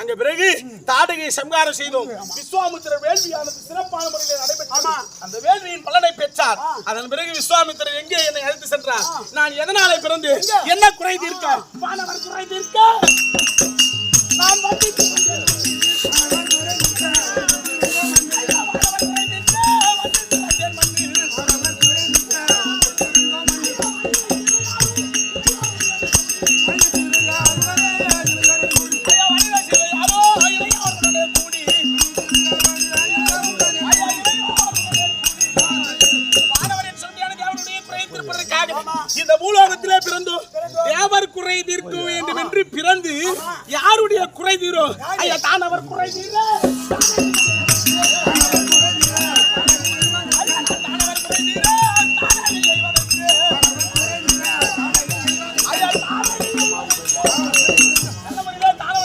அங்க பிறகு தாடகை சம்ஹாரம் செய்தோம். விஸ்வாமித்திரர் வேள்வியானது சிறப்பான முறையில் நடைபெற்றது. அந்த வேள்வியின் பலனை பெற்றார். அதன் பிறகு விஸ்வாமித்திரர் எங்கே என்னை அழைத்து சென்றார்? நான் எதனாலே பிறந்து என்ன குறை தீர்க்க? வானவர் குறை தீர்க்க நான் இந்த பூலோகத்திலே பிறந்தோம். தேவர் குறை தீர்க்க வேண்டும் என்று பிறந்து யாருடைய குறை தீரோ? ஐயா தானவர் குறை தீர